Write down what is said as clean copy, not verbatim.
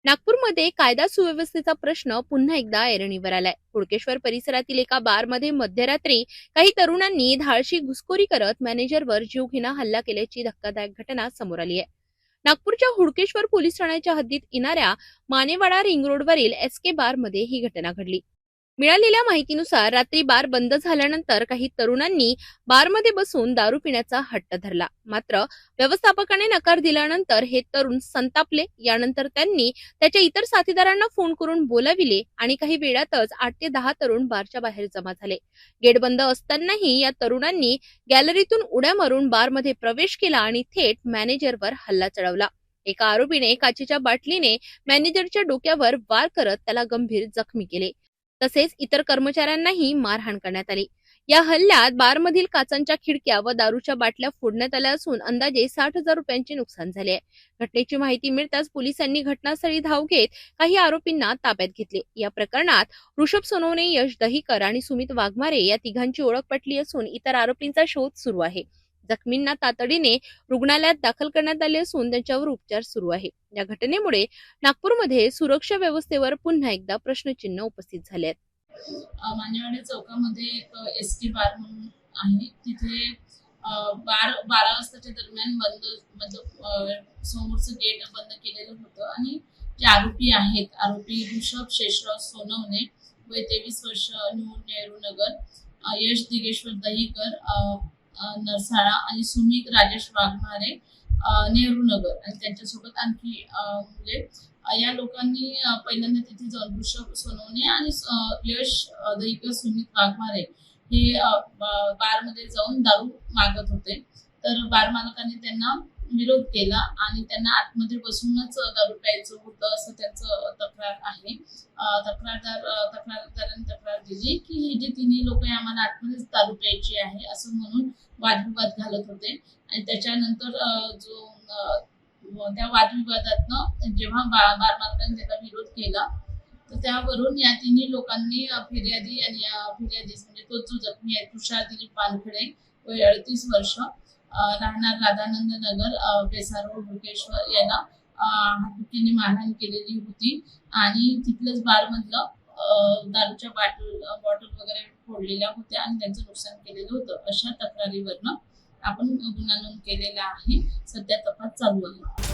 नागपूरमध्ये कायदा सुव्यवस्थेचा प्रश्न पुन्हा एकदा ऐरणीवर आलाय। हुडकेश्वर परिसरातील एका बारमध्ये मध्यरात्री काही तरुणांनी धाडशी घुसखोरी करत मॅनेजरवर जीवघेणा हल्ला केल्याची धक्कादायक घटना समोर आली आहे। नागपूरच्या हुडकेश्वर पोलीस ठाण्याच्या हद्दीत येणाऱ्या मानेवाडा रिंग रोडवरील एसके बारमध्ये ही घटना घडली। मिळालेल्या माहितीनुसार रात्री बार बंद झाल्यानंतर काही तरुणांनी बारमध्ये बसून दारू पिण्याचा हट्ट धरला। मात्र व्यवस्थापकाने नकार दिल्यानंतर हे तरुण संतापले। यानंतर त्यांनी त्याच्या इतर साथीदारांना फोन करून बोलाविले आणि काही वेळातच 8 ते 10 तरुण बारच्या बाहेर जमा झाले। गेट बंद असतानाही या तरुणांनी गॅलरीतून उड्या मारून बारमध्ये प्रवेश केला आणि थेट मॅनेजरवर हल्ला चढवला। एका आरोपीने काचेच्या बाटलीने मॅनेजरच्या डोक्यावर वार करत त्याला गंभीर जखमी केले। तसेच इतर कर्मचाऱ्यांनाही मारहाण करण्यात आली। या हल्ल्यात बारमधील काचांच्या खिडक्या व दारूच्या बाटल्या फोडण्यात आल्या असून अंदाजे 60,000 रुपयांचे नुकसान झाले आहे। घटनेची माहिती मिळताच पोलिसांनी घटनास्थळी धाव घेत काही आरोपींना ताब्यात घेतले। या प्रकरणात ऋषभ सोनवणे, यश दहिकर आणि सुमित वाघमारे या तिघांची ओळख पटली असून इतर आरोपींचा शोध सुरू आहे। जखमींना तातडीने रुग्णालयात दाखल करण्यात आले असून त्यांच्यावर उपचार सुरू आहे। या घटनेमुळे नागपूरमध्ये सुरक्षा व्यवस्थेवर पुन्हा एकदा प्रश्नचिन्ह उपस्थित झाले आहेत। मानेवाडा चौकामध्ये एक एसके बार म्हणून आहे। तिथे बार 12 वाजताच्या दरम्यान समोरचं गेट बंद केलेलं होतं आणि जे आरोपी ऋषभ शेषराव सोनवणे, वय 23 वर्ष, नेहरू नगर, यश दिगेश्वर दहिकर, नरसाळा आणि सुमित राजेश वाघमारे, नेहरू नगर आणि त्यांच्यासोबत आणखी मुले। या लोकांनी पहिल्यांदा तिथे जाऊन ऋषभ सोनवणे आणि यश दहिकर, सुमित वाघमारे हे बारमध्ये जाऊन दारू मागत होते। तर बार मालकाने त्यांना विरोध केला आणि त्यांना आतमध्ये बसूनच दारू प्यायचं होतं असं त्यांचं तक्रार आहे। तक्रारदारांनी तक्रार दिली की हे जे तिन्ही लोक आम्हाला आतमध्येच दारू प्यायची आहे असं म्हणून वादविवाद घालत होते। आणि त्याच्यानंतर त्या वादविवादातनं जेव्हा बार मालकाने त्याला विरोध केला तर त्यावरून या तिन्ही लोकांनी फिर्यादी म्हणजे तो जो जखमी आहे तुषार दिलीप पानखडे, वय 38 वर्ष, राहणार राधानंद नगर, बेसार रोड, हुडकेश्वर, याला हातुकीने मारहाण केलेली होती आणि तिथलंच बारमधलं दारूच्या बॉटल वगैरे फोडलेल्या होत्या आणि त्यांचं नुकसान केलेलं होतं। अशा तक्रारीवरनं आपण गुन्हा नोंद केलेला आहे। सध्या तपास चालू आहे।